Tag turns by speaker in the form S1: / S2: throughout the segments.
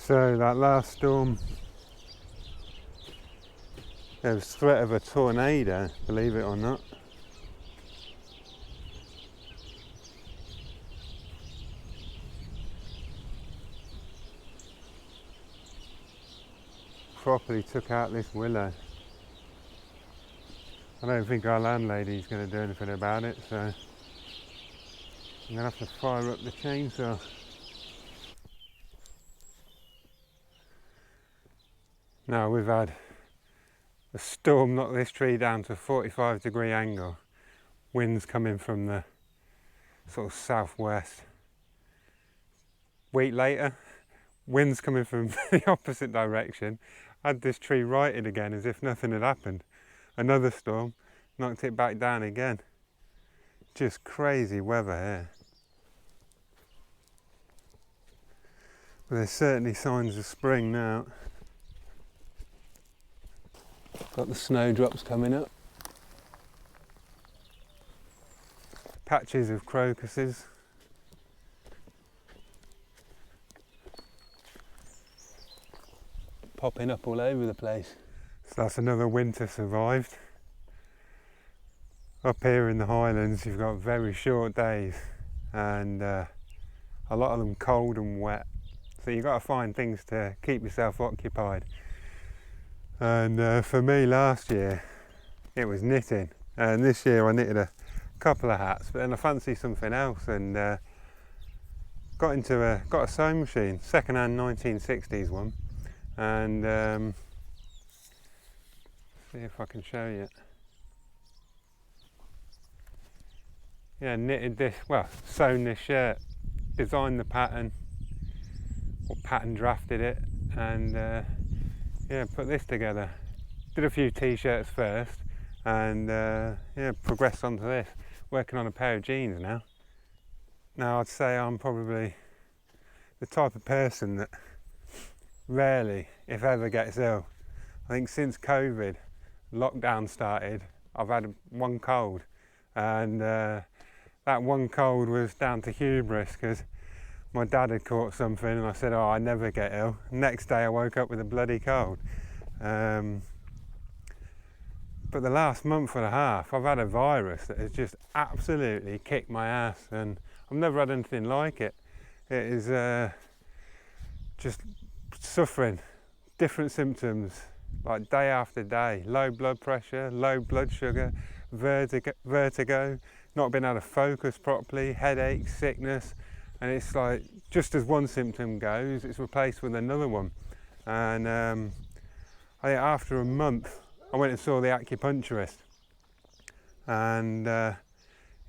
S1: So that last storm, there was threat of a tornado, believe it or not. Properly took out this willow. I don't think our landlady's going to do anything about it, so I'm going to have to fire up the chainsaw. Now we've had a storm knock this tree down to a 45-degree angle. Winds coming from the sort of southwest. Week later, winds coming from the opposite direction. Had this tree righted again as if nothing had happened. Another storm knocked it back down again. Just crazy weather here. But there's certainly signs of spring now. Got the snowdrops coming up. Patches of crocuses. Popping up all over the place. So that's another winter survived. Up here in the Highlands you've got very short days and a lot of them cold and wet. So you've got to find things to keep yourself occupied. And for me last year it was knitting, and this year I knitted a couple of hats, but then I fancied something else and got a sewing machine, second-hand 1960s one, and see if I can show you. Yeah, knitted this, well, sewn this shirt, designed the pattern, or pattern drafted it, and yeah, put this together. Did a few t-shirts first, and yeah, progressed onto this. Working on a pair of jeans now. Now I'd say I'm probably the type of person that rarely, if ever, gets ill. I think since COVID, lockdown started, I've had one cold, and that one cold was down to hubris because my dad had caught something and I said, oh, I never get ill. Next day I woke up with a bloody cold. But the last month and a half I've had a virus that has just absolutely kicked my ass, and I've never had anything like it. It is just suffering, different symptoms, like day after day. Low blood pressure, low blood sugar, vertigo, not being able to focus properly, headaches, sickness. And it's like, just as one symptom goes, it's replaced with another one. And I think after a month, I went and saw the acupuncturist. And,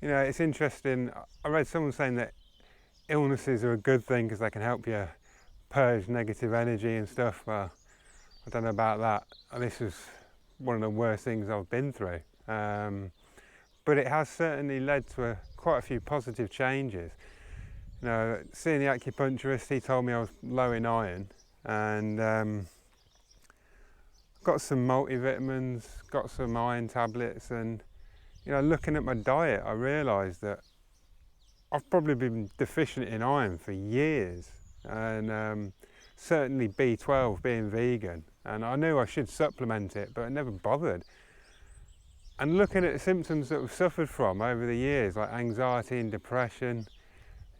S1: you know, it's interesting. I read someone saying that illnesses are a good thing because they can help you purge negative energy and stuff. Well, I don't know about that. This was one of the worst things I've been through. But it has certainly led to quite a few positive changes. You know, seeing the acupuncturist, he told me I was low in iron, and got some multivitamins, got some iron tablets, and you know, looking at my diet, I realised that I've probably been deficient in iron for years, and certainly B12, being vegan, and I knew I should supplement it, but I never bothered. And looking at the symptoms that I've suffered from over the years, like anxiety and depression,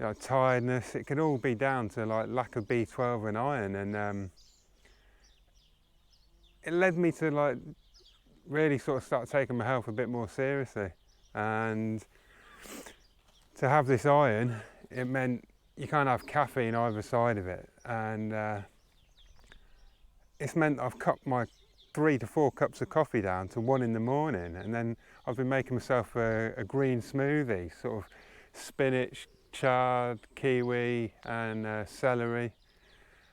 S1: you know, tiredness, it could all be down to like lack of B12 and iron, and it led me to like really sort of start taking my health a bit more seriously. And to have this iron, it meant you can't have caffeine either side of it, and it's meant I've cut my 3 to 4 cups of coffee down to 1 in the morning, and then I've been making myself a green smoothie, sort of spinach, chard, kiwi and celery,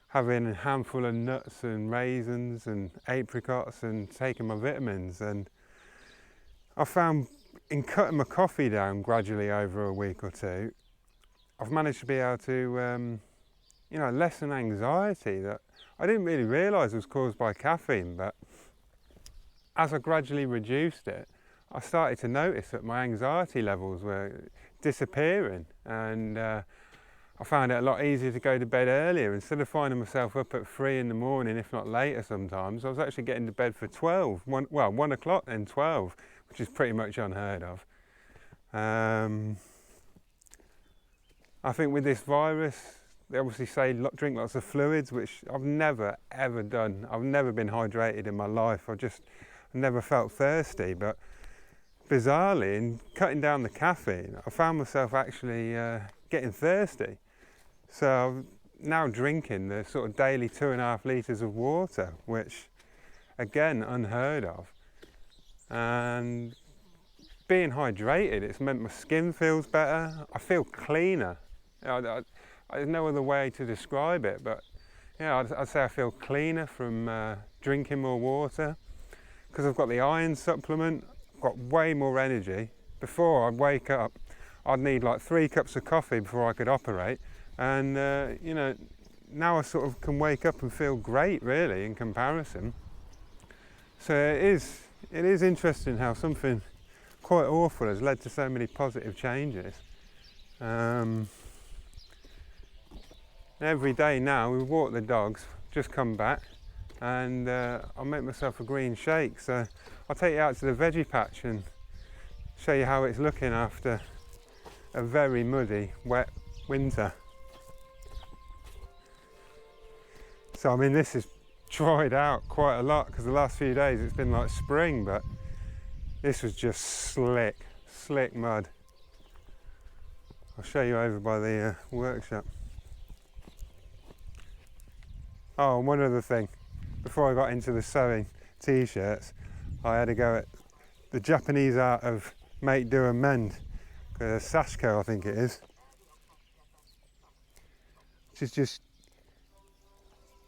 S1: having a handful of nuts and raisins and apricots, and taking my vitamins. And I found in cutting my coffee down gradually over a week or two, I've managed to be able to you know, lessen anxiety that I didn't really realise was caused by caffeine, but as I gradually reduced it, I started to notice that my anxiety levels were disappearing, and I I found it a lot easier to go to bed earlier. Instead of finding myself up at 3 in the morning, if not later sometimes, I was actually getting to bed for 12, 1 o'clock then 12, which is pretty much unheard of. I think with this virus, they obviously say drink lots of fluids, which I've never ever done. I've never been hydrated in my life. I've never felt thirsty, but bizarrely, in cutting down the caffeine, I found myself actually getting thirsty. So I'm now drinking the sort of daily 2.5 litres of water, which again, unheard of. And being hydrated, it's meant my skin feels better. I feel cleaner. There's no other way to describe it, but yeah, I'd say I feel cleaner from drinking more water. Because I've got the iron supplement, I've got way more energy. Before I'd wake up, I'd need like 3 cups of coffee before I could operate. And you know, now I sort of can wake up and feel great really in comparison. So it is interesting how something quite awful has led to so many positive changes. Every day now we walk the dogs, just come back, and I'll make myself a green shake. So I'll take you out to the veggie patch and show you how it's looking after a very muddy, wet winter. So I mean, this has dried out quite a lot because the last few days it's been like spring, but this was just slick mud. I'll show you over by the workshop. Oh, and one other thing. Before I got into the sewing t-shirts, I had to go at the Japanese art of make, do and mend. Sashiko, I think it is. Which is just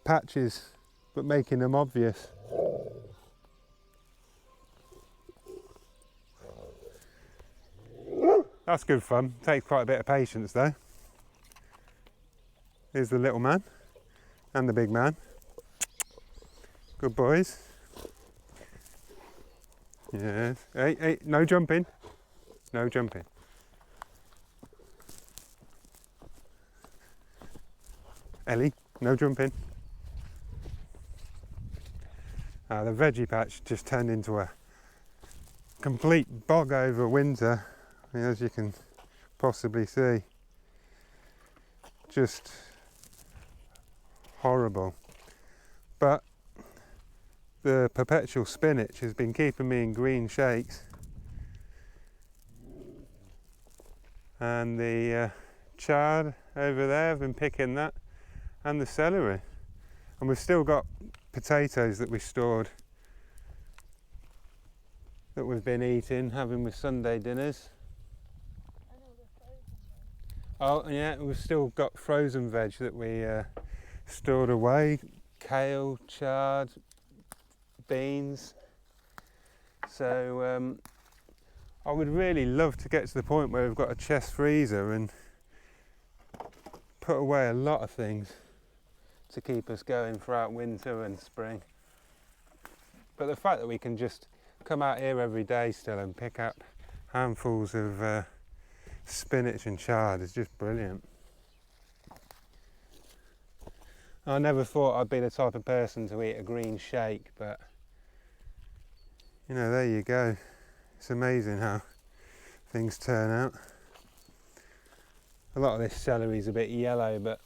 S1: patches, but making them obvious. That's good fun. Takes quite a bit of patience though. Here's the little man and the big man. Good boys. Yes. Hey, no jumping. No jumping. Ellie, no jumping. The veggie patch just turned into a complete bog over winter, as you can possibly see. Just horrible. But the perpetual spinach has been keeping me in green shakes, and the chard over there, I've been picking that, and the celery. And we've still got potatoes that we stored that we've been eating, having with Sunday dinners. Oh yeah, we've still got frozen veg that we stored away, kale, chard, beans. So I would really love to get to the point where we've got a chest freezer and put away a lot of things to keep us going throughout winter and spring. But the fact that we can just come out here every day still and pick up handfuls of spinach and chard is just brilliant. I never thought I'd be the type of person to eat a green shake, but you know, there you go. It's amazing how things turn out. A lot of this celery is a bit yellow, but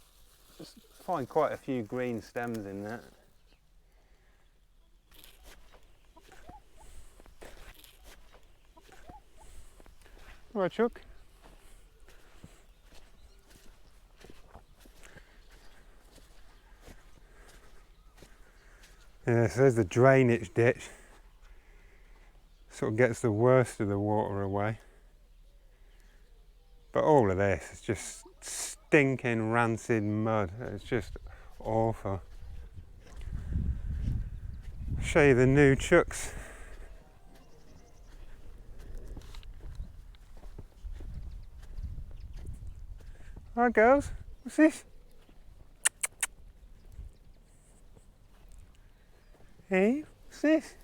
S1: I find quite a few green stems in that. All right, Chuck. Yeah, so there's the drainage ditch. Sort of gets the worst of the water away. But all of this is just stinking rancid mud. It's just awful. I'll show you the new chucks. Hi girls, what's this? Hey, what's this?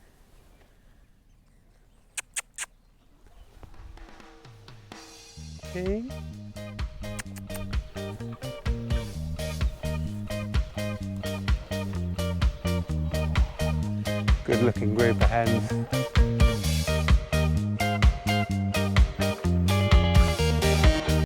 S1: Hey. Good looking group of hens.